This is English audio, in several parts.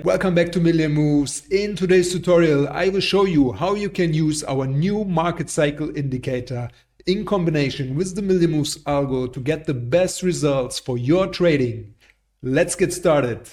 Welcome back to Million Moves. In today's tutorial, I will show you how you can use our new market cycle indicator in combination with the Million Moves algo to get the best results for your trading. Let's get started.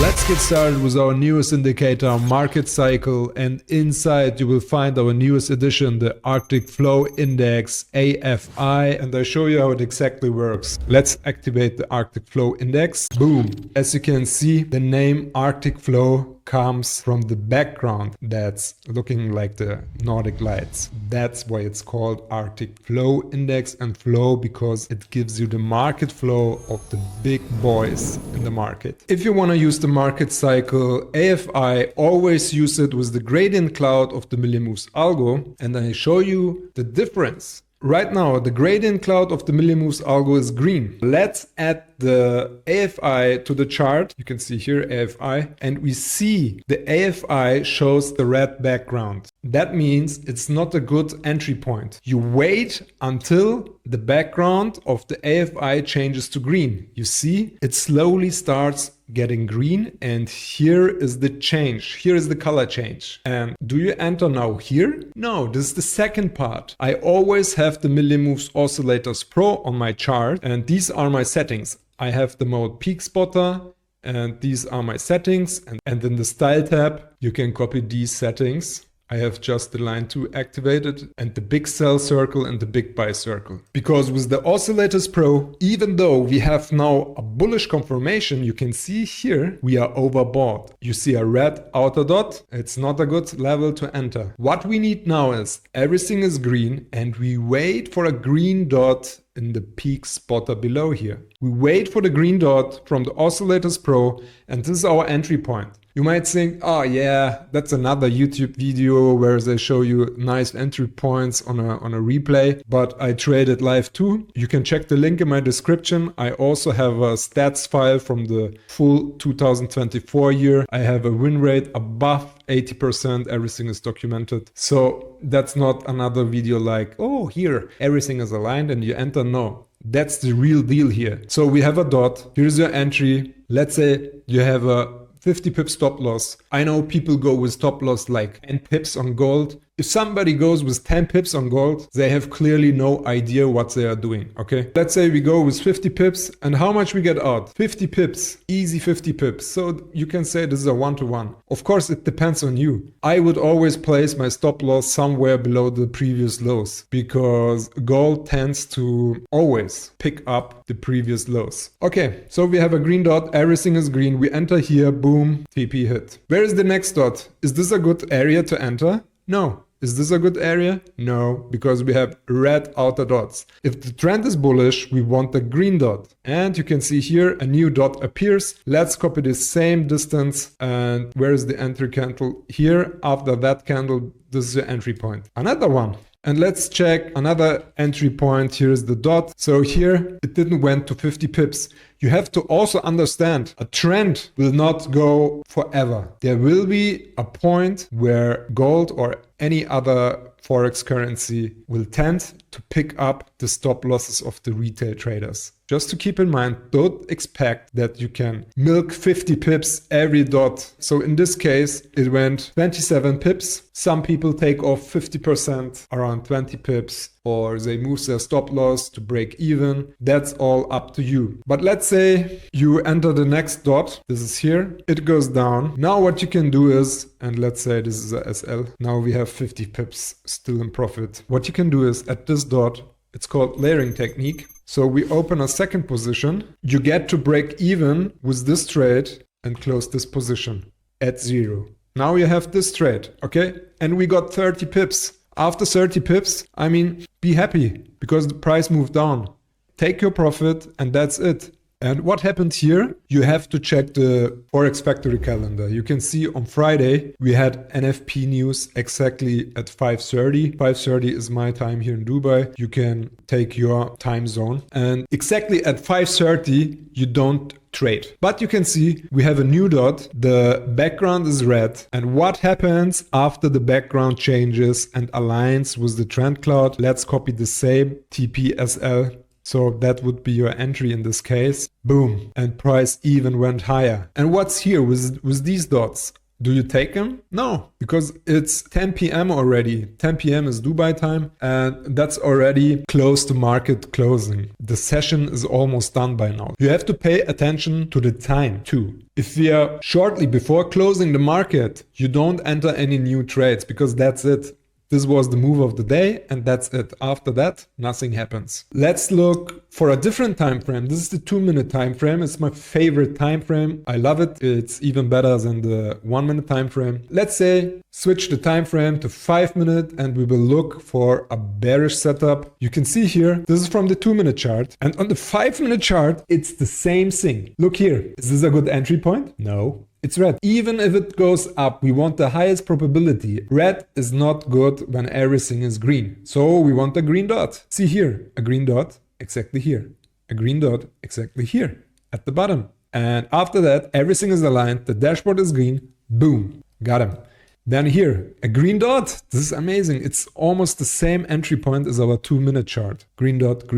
Let's get started with our newest indicator, market cycle, and inside you will find our newest addition, the Arctic Flow Index, AFI, and I show you how it exactly works. Let's activate the Arctic Flow Index. Boom! As you can see, the name Arctic Flow comes from the background that's looking like the Nordic lights. That's why it's called Arctic Flow Index, and flow because it gives you the market flow of the big boys in the market. If you want to use the market cycle AFI, always use it with the gradient cloud of the Million Moves algo, and I show you the difference. Right now, the gradient cloud of the Million Moves algo is green. Let's add the AFI to the chart. You can see here AFI, and we see the AFI shows the red background. That means it's not a good entry point. You wait until the background of the AFI changes to green. You see, it slowly starts getting green, and here is the change. Here is the color change. And do you enter now here? No, this is the second part. I always have the Million Moves Oscillators Pro on my chart, and these are my settings. I have the mode Peak Spotter, and these are my settings. And in the Style tab, you can copy these settings. I have just the line 2 activated and the big sell circle and the big buy circle. Because with the Oscillators Pro, even though we have now a bullish confirmation, you can see here we are overbought. You see a red outer dot. It's not a good level to enter. What we need now is everything is green and we wait for a green dot in the peak spotter below here. We wait for the green dot from the Oscillators Pro, and this is our entry point. You might think, oh yeah, that's another YouTube video where they show you nice entry points on a replay, but I traded live too. You can check the link in my description. I also have a stats file from the full 2024 year. I have a win rate above 80%, everything is documented. So that's not another video like, oh, here, everything is aligned and you enter. No, that's the real deal here. So we have a dot, here's your entry. Let's say you have a 50 pips stop loss. I know people go with stop loss like 10 pips on gold. If somebody goes with 10 pips on gold, they have clearly no idea what they are doing, okay? Let's say we go with 50 pips, and how much we get out? 50 pips, easy 50 pips. So you can say this is a one-to-one. Of course, it depends on you. I would always place my stop loss somewhere below the previous lows because gold tends to always pick up the previous lows. Okay, so we have a green dot, everything is green. We enter here, boom, TP hit. Where is the next dot? Is this a good area to enter? No. Is this a good area? No, because we have red outer dots. If the trend is bullish, we want the green dot. And you can see here a new dot appears. Let's copy the same distance. And where is the entry candle? Here, after that candle, this is the entry point. Another one. And let's check another entry point. Here is the dot. So here it didn't went to 50 pips. You have to also understand a trend will not go forever. There will be a point where gold or any other forex currency will tend to pick up the stop losses of the retail traders. Just to keep in mind, don't expect that you can milk 50 pips every dot. So in this case, it went 27 pips. Some people take off 50%, around 20 pips, or they move their stop loss to break even. That's all up to you. But let's say you enter the next dot. This is here. It goes down. Now what you can do is, and let's say this is a SL. Now we have 50 pips still in profit. What you can do is at this dot, it's called layering technique. So we open a second position. You get to break even with this trade and close this position at 0. Now you have this trade, okay? And we got 30 pips. After 30 pips, I mean, be happy because the price moved down. Take your profit and that's it. And what happened here? You have to check the Forex Factory calendar. You can see on Friday, we had NFP news exactly at 5:30. 5:30 is my time here in Dubai. You can take your time zone. And exactly at 5:30, you don't trade. But you can see we have a new dot. The background is red. And what happens after the background changes and aligns with the trend cloud? Let's copy the same TPSL So that would be your entry in this case. Boom. And price even went higher. And what's here with these dots? Do you take them? No, because it's 10 p.m. already. 10 p.m. is Dubai time, and that's already close to market closing. The session is almost done by now. You have to pay attention to the time too. If we are shortly before closing the market, you don't enter any new trades because that's it. This was the move of the day and that's it. After that, nothing happens. Let's look for a different time frame. This is the 2-minute time frame. It's my favorite time frame. I love it. It's even better than the 1-minute time frame. Let's say switch the time frame to 5-minute and we will look for a bearish setup. You can see here, this is from the 2-minute chart. And on the 5-minute chart, it's the same thing. Look here. Is this a good entry point? No. It's red. Even if it goes up, we want the highest probability. Red is not good when everything is green. So we want a green dot. See here, a green dot exactly here. A green dot exactly here at the bottom. And after that, everything is aligned. The dashboard is green. Boom. Got him. Then here, a green dot. This is amazing. It's almost the same entry point as our 2-minute chart. Green dot,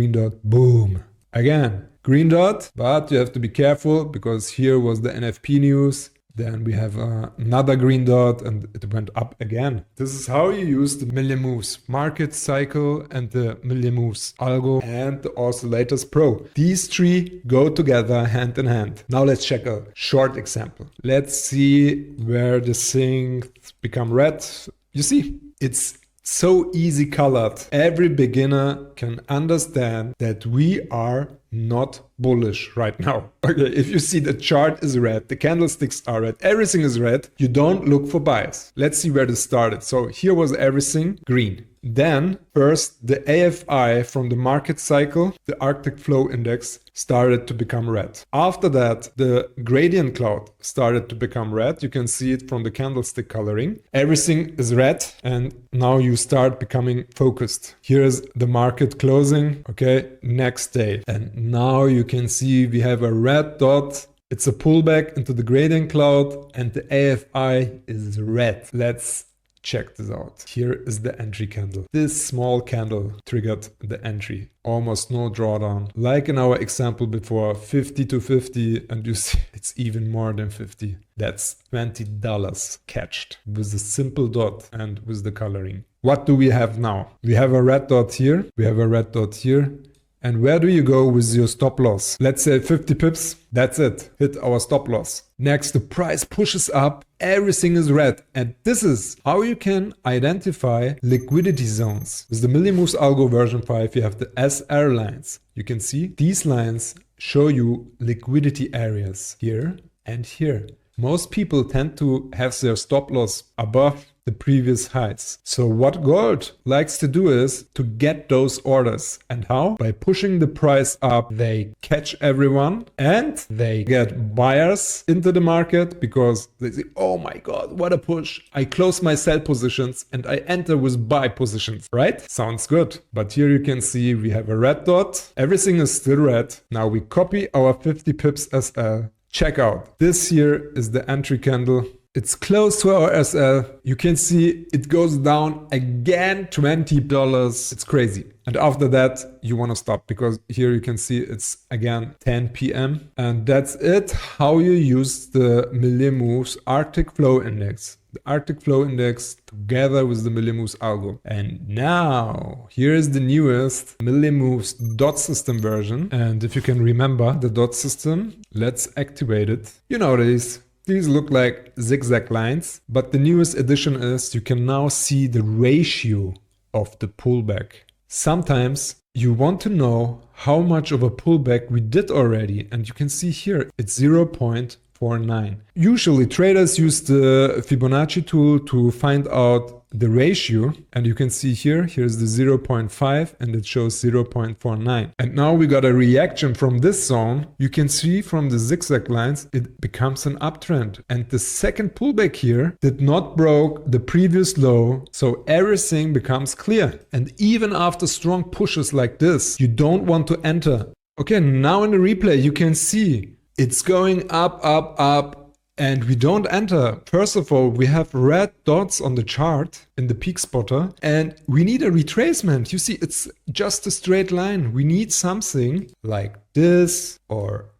boom. Again, green dot, but you have to be careful because here was the NFP news. Then we have another green dot and it went up again. This is how you use the million moves market cycle and the million moves algo and the oscillators pro. These three go together hand in hand. Now let's check a short example. Let's see where the things become red. You see, it's so easy colored. Every beginner can understand that we are not bullish right now. Okay, if you see the chart is red, the candlesticks are red, everything is red, you don't look for buys. Let's see where this started. So here was everything green. Then first the AFI from the market cycle, the Arctic Flow Index, started to become red. After that, the gradient cloud started to become red. You can see it from the candlestick coloring. Everything is red and now you start becoming focused. Here's the market closing, okay, next day. And now you can see we have a red dot. It's a pullback into the gradient cloud and the AFI is red. Let's check this out. Here is the entry candle. This small candle triggered the entry. Almost no drawdown. Like in our example before, 50 to 50, and you see it's even more than 50. That's $20 catched with a simple dot and with the coloring. What do we have now? We have a red dot here. We have a red dot here. And where do you go with your stop loss? Let's say 50 pips. That's it. Hit our stop loss. Next, the price pushes up. Everything is red. And this is how you can identify liquidity zones. With the Million Moves Algo version 5, you have the SR lines. You can see these lines show you liquidity areas here and here. Most people tend to have their stop loss above the previous heights. So what gold likes to do is to get those orders. And how? By pushing the price up, they catch everyone and they get buyers into the market because they say, oh my God, what a push. I close my sell positions and I enter with buy positions, right? Sounds good. But here you can see we have a red dot. Everything is still red. Now we copy our 50 pips SL. Check out. This here is the entry candle. It's close to our SL. You can see it goes down again $20. It's crazy. And after that, you want to stop because here you can see it's again 10 p.m. And that's it. How you use the Million Moves Arctic Flow Index. The Arctic Flow Index together with the Million Moves Algo. And now here is the newest Million Moves dot system version. And if you can remember the dot system, let's activate it. You know this. These look like zigzag lines, but the newest addition is you can now see the ratio of the pullback. Sometimes you want to know how much of a pullback we did already, and you can see here it's 0.49. Usually traders use the Fibonacci tool to find out the ratio, and you can see here's the 0.5 and it shows 0.49. And now we got a reaction from this zone. You can see from the zigzag lines it becomes an uptrend, and the second pullback here did not broke the previous low, so everything becomes clear. And even after strong pushes like this, you don't want to enter. Okay, now in the replay you can see it's going up, up, up, And we don't enter. First of all, we have red dots on the chart in the peak spotter, and we need a retracement. You see, it's just a straight line. We need something like this or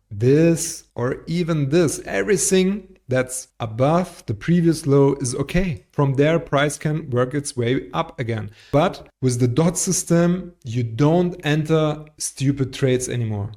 even this. Everything that's above the previous low is okay. From there, price can work its way up again. But with the dot system, you don't enter stupid trades anymore.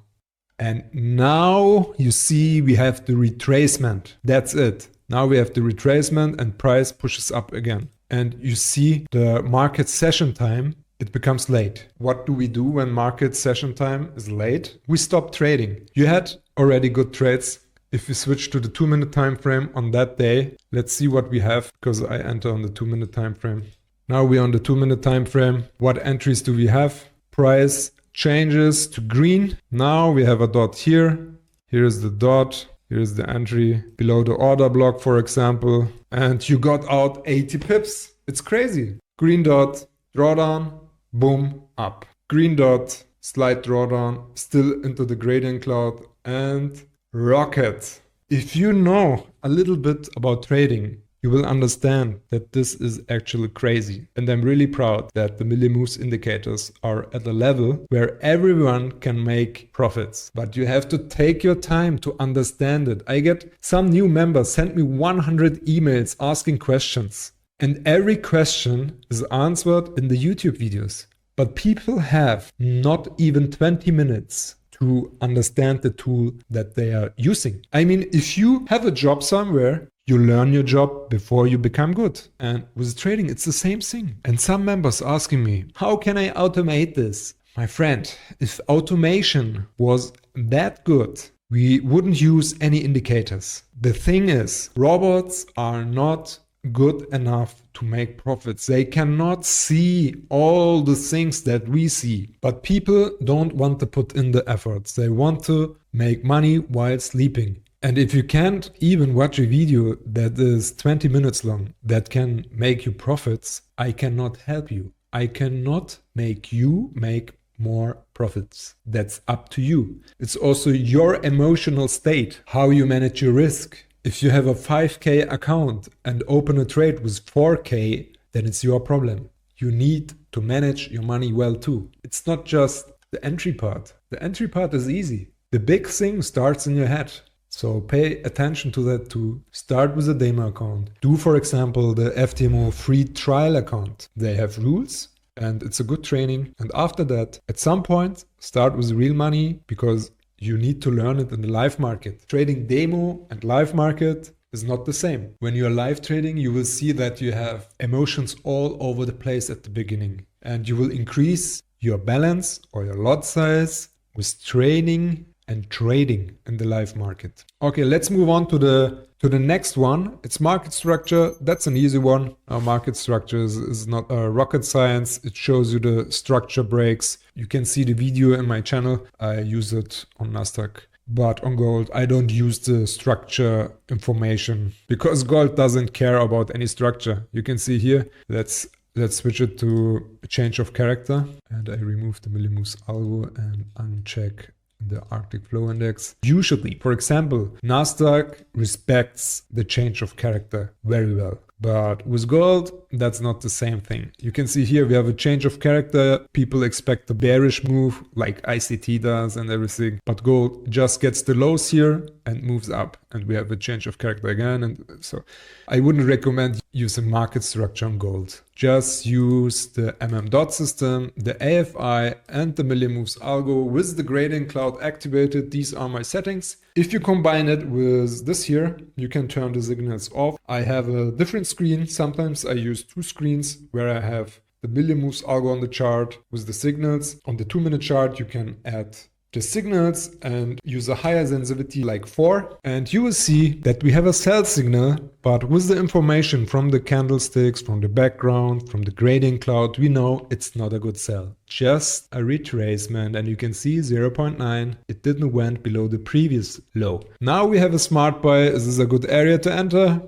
And now you see we have the retracement. That's it. Now we have the retracement and price pushes up again. And you see the market session time, it becomes late. What do we do when market session time is late? We stop trading. You had already good trades. If we switch to the 2-minute time frame on that day, let's see what we have, because I enter on the 2-minute time frame. Now we're on the 2-minute time frame. What entries do we have? Price changes to green. Now we have a dot here. Here's the dot. Here's the entry below the order block, for example. And you got out 80 pips. It's crazy. Green dot, drawdown, boom, up. Green dot, slight drawdown, still into the gradient cloud, and rocket. If you know a little bit about trading, you will understand that this is actually crazy. And I'm really proud that the Milli Moves indicators are at a level where everyone can make profits. But you have to take your time to understand it. I get some new members send me 100 emails asking questions. And every question is answered in the YouTube videos. But people have not even 20 minutes to understand the tool that they are using. I mean, if you have a job somewhere, you learn your job before you become good. And with trading, it's the same thing. And some members asking me, how can I automate this? My friend, if automation was that good, we wouldn't use any indicators. The thing is, robots are not good enough to make profits. They cannot see all the things that we see. But people don't want to put in the efforts. They want to make money while sleeping. And if you can't even watch a video that is 20 minutes long that can make you profits, I cannot help you. I cannot make you make more profits. That's up to you. It's also your emotional state, how you manage your risk. If you have a 5K account and open a trade with 4K, then it's your problem. You need to manage your money well too. It's not just the entry part. The entry part is easy. The big thing starts in your head. So pay attention to that too. Start with a demo account. Do, for example, the FTMO free trial account. They have rules and it's a good training. And after that, at some point, start with real money because you need to learn it in the live market. Trading demo and live market is not the same. When you're live trading, you will see that you have emotions all over the place at the beginning. And you will increase your balance or your lot size with training and trading in the live market. Okay, let's move on to the next one. It's market structure. That's an easy one. Market structure is not rocket science. It shows you the structure breaks. You can see the video in my channel. I use it on Nasdaq. But on gold, I don't use the structure information because gold doesn't care about any structure. You can see here, let's switch it to a change of character. And I remove the Milli Moves algo and uncheck the Arctic Flow Index. Usually, for example, Nasdaq respects the change of character very well. But with gold, that's not the same thing. You can see here we have a change of character. People expect a bearish move like ICT does and everything. But gold just gets the lows here and moves up. And we have a change of character again. And so I wouldn't recommend using market structure on gold. Just use the dot system, the AFI and the Milli Moves algo with the gradient cloud activated. These are my settings. If you combine it with this here, you can turn the signals off. I have a different screen. Sometimes I use two screens where I have the Milli Moves algo on the chart with the signals. On the 2-minute chart, you can add the signals and use a higher sensitivity like 4. And you will see that we have a sell signal, but with the information from the candlesticks, from the background, from the gradient cloud, we know it's not a good sell. Just a retracement, and you can see 0.9. It didn't went below the previous low. Now we have a smart buy. Is this a good area to enter?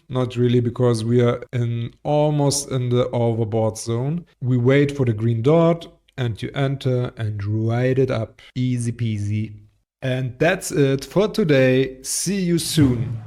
Not really, because we are almost in the overbought zone. We wait for the green dot and you enter and ride it up. Easy peasy. And that's it for today. See you soon.